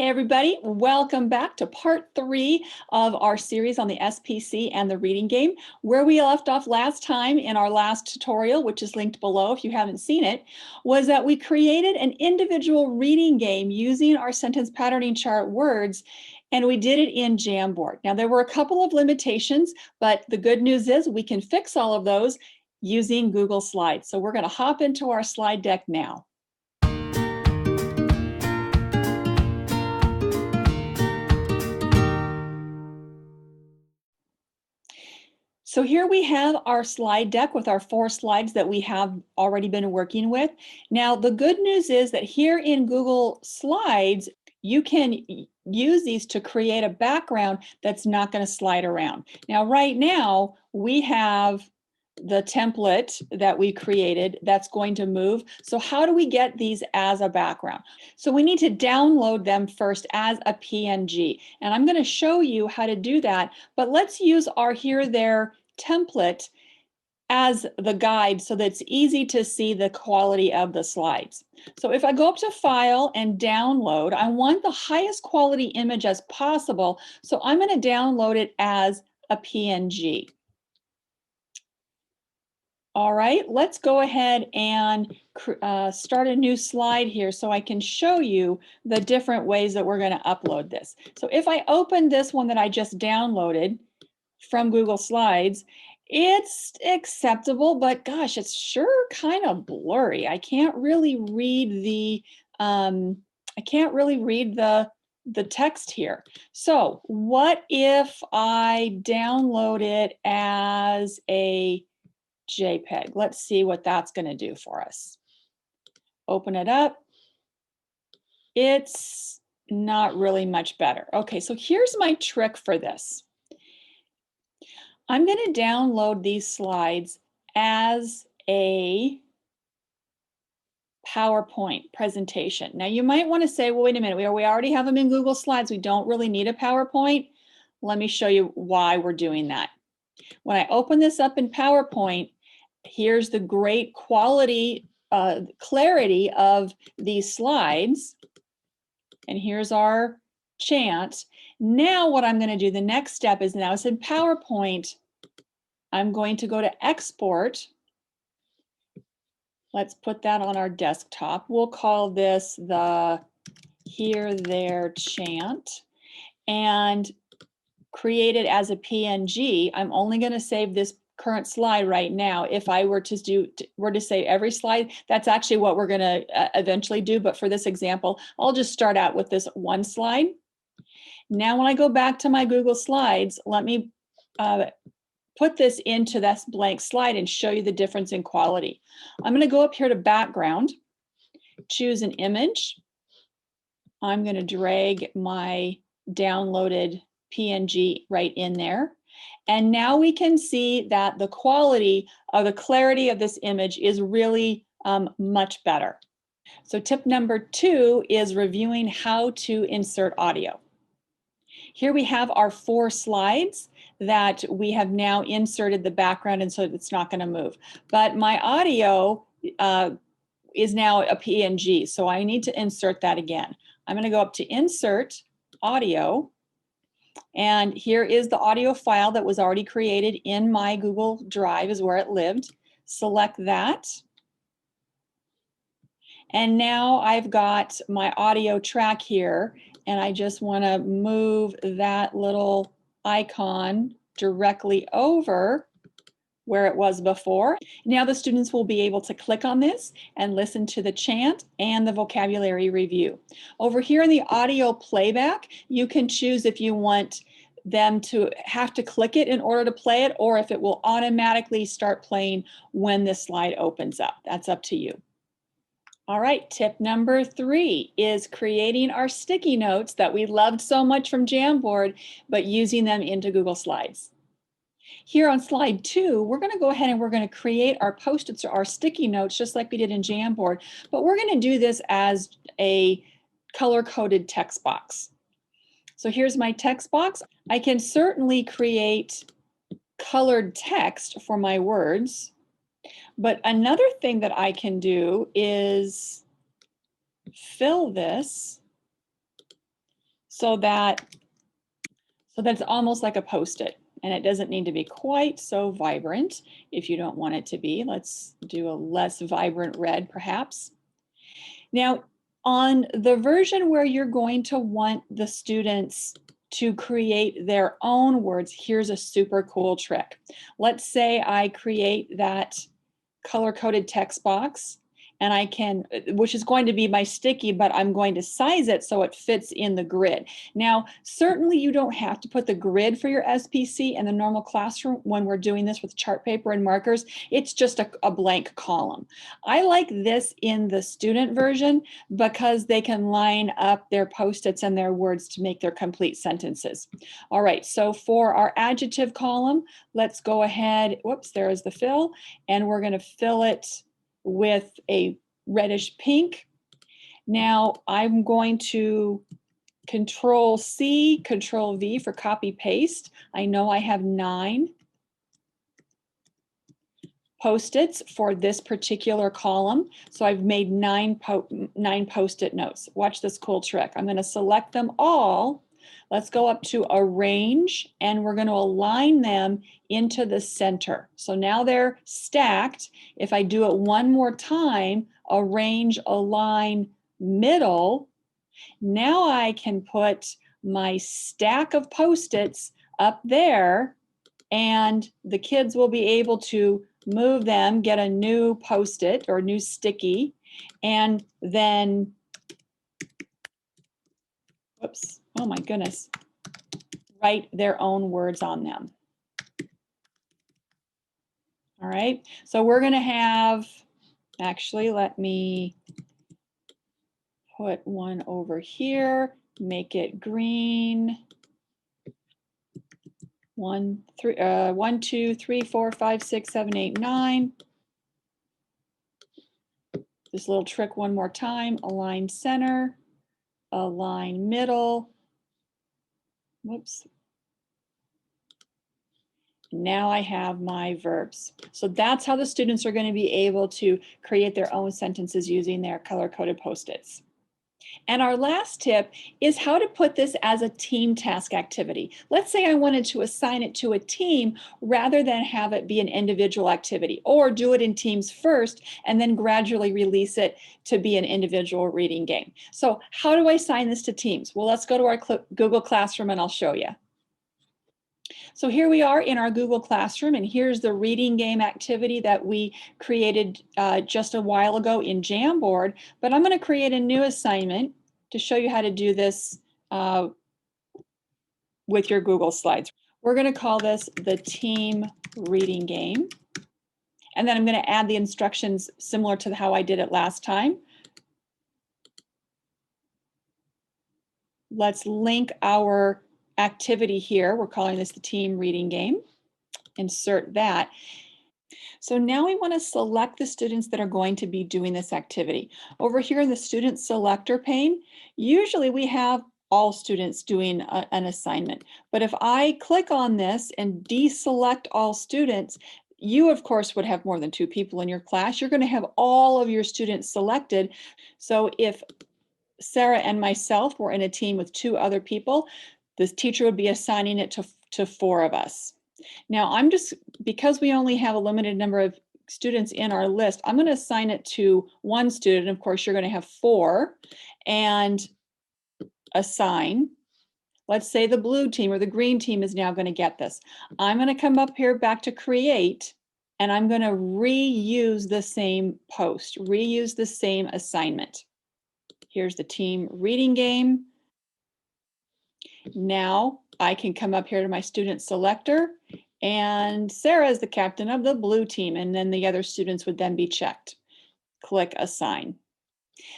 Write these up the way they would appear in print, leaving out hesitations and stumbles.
Hey everybody, welcome back to part 3 of our series on the SPC and the reading game. Where we left off last time in our last tutorial, which is linked below if you haven't seen it, was that we created an individual reading game using our sentence patterning chart words, and we did it in Jamboard. Now there were a couple of limitations, but the good news is we can fix all of those using Google Slides. So we're going to hop into our slide deck now. So here we have our slide deck with our 4 slides that we have already been working with. Now, the good news is that here in Google Slides, you can use these to create a background that's not going to slide around. Now, right now, we have the template that we created that's going to move. So how do we get these as a background? So we need to download them first as a PNG. And I'm going to show you how to do that, but let's use our here, there template as the guide so that it's easy to see the quality of the slides. So if I go up to File and Download, I want the highest quality image as possible. So I'm going to download it as a PNG. All right, let's go ahead and start a new slide here so I can show you the different ways that we're going to upload this. So if I open this one that I just downloaded from Google Slides, it's acceptable, but gosh, it's sure kind of blurry. I can't really read the text here. So what if I download it as a JPEG? Let's see what that's going to do for us. Open it up. It's not really much better. Okay, so here's my trick for this. I'm going to download these slides as a PowerPoint presentation. Now you might want to say, well, wait a minute, we already have them in Google Slides. We don't really need a PowerPoint. Let me show you why we're doing that. When I open this up in PowerPoint, here's the great quality, clarity of these slides. And here's our chant. Now what I'm going to do, the next step is now it's in PowerPoint. I'm going to go to Export. Let's put that on our desktop. We'll call this the Here, There chant and create it as a PNG. I'm only going to save this current slide right now. If I were to save every slide, that's actually what we're going to eventually do. But for this example, I'll just start out with this one slide. Now, when I go back to my Google Slides, let me put this into this blank slide and show you the difference in quality. I'm going to go up here to background, choose an image. I'm going to drag my downloaded PNG right in there. And now we can see that the quality of the clarity of this image is really much better. So tip number 2 is reviewing how to insert audio. Here we have our 4 slides that we have now inserted the background, and so it's not going to move. But my audio is now a PNG, so I need to insert that again. I'm going to go up to Insert Audio. And here is the audio file that was already created in my Google Drive is where it lived. Select that. And now I've got my audio track here, and I just want to move that little icon directly over where it was before. Now the students will be able to click on this and listen to the chant and the vocabulary review. Over here in the audio playback, you can choose if you want them to have to click it in order to play it, or if it will automatically start playing when the slide opens up. That's up to you. All right, tip number 3 is creating our sticky notes that we loved so much from Jamboard, but using them into Google Slides. Here on slide 2, we're going to go ahead and we're going to create our post-its or our sticky notes just like we did in Jamboard, but we're going to do this as a color-coded text box. So here's my text box. I can certainly create colored text for my words, but another thing that I can do is fill this so that it's almost like a Post-it, and it doesn't need to be quite so vibrant if you don't want it to be. Let's do a less vibrant red perhaps. Now, on the version where you're going to want the students to create their own words, here's a super cool trick. Let's say I create that color-coded text box, and I can, which is going to be my sticky, but I'm going to size it so it fits in the grid. Now, certainly you don't have to put the grid for your SPC in the normal classroom when we're doing this with chart paper and markers. It's just a blank column. I like this in the student version because they can line up their Post-its and their words to make their complete sentences. All right, so for our adjective column, let's go ahead, whoops, there is the fill, and we're going to fill it with a reddish pink. Now I'm going to Control C, Control V for copy paste. I know I have 9 Post-its for this particular column. So I've made 9 Post-it notes. Watch this cool trick. I'm going to select them all. Let's go up to Arrange, and we're going to align them into the center. So now they're stacked. If I do it one more time, Arrange, Align, Middle, now I can put my stack of Post-its up there, and the kids will be able to move them, get a new Post-it or new sticky, and then, whoops, oh my goodness, write their own words on them. All right, so we're going to have, actually, let me put one over here, make it green. 1, 2, 3, 4, 5, 6, 7, 8, 9. This little trick one more time, align center, align middle. Whoops. Now I have my verbs. So that's how the students are going to be able to create their own sentences using their color-coded Post-its. And our last tip is how to put this as a team task activity. Let's say I wanted to assign it to a team rather than have it be an individual activity, or do it in teams first and then gradually release it to be an individual reading game. So how do I assign this to teams? Well, let's go to our Google Classroom and I'll show you. So here we are in our Google Classroom, and here's the reading game activity that we created just a while ago in Jamboard. But I'm going to create a new assignment to show you how to do this with your Google Slides. We're going to call this the team reading game. And then I'm going to add the instructions similar to how I did it last time. Let's link our activity here. We're calling this the team reading game. Insert that. So now we want to select the students that are going to be doing this activity. Over here in the student selector pane, usually we have all students doing an assignment. But if I click on this and deselect all students, you of course would have more than 2 people in your class. You're going to have all of your students selected. So if Sarah and myself were in a team with 2 other people, this teacher would be assigning it to 4 of us. Now because we only have a limited number of students in our list, I'm going to assign it to 1 student. Of course, you're going to have 4 and assign. Let's say the blue team or the green team is now going to get this. I'm going to come up here back to create, and I'm going to reuse the same post, reuse the same assignment. Here's the team reading game. Now I can come up here to my student selector, and Sarah is the captain of the blue team, and then the other students would then be checked. Click assign.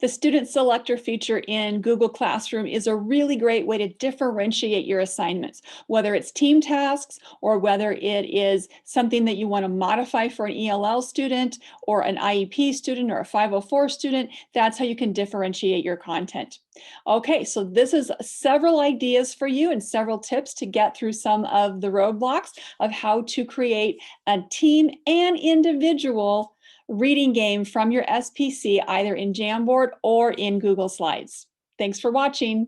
The student selector feature in Google Classroom is a really great way to differentiate your assignments, whether it's team tasks or whether it is something that you want to modify for an ELL student or an IEP student or a 504 student. That's how you can differentiate your content. Okay, so this is several ideas for you and several tips to get through some of the roadblocks of how to create a team and individual reading game from your SPC, either in Jamboard or in Google Slides. Thanks for watching.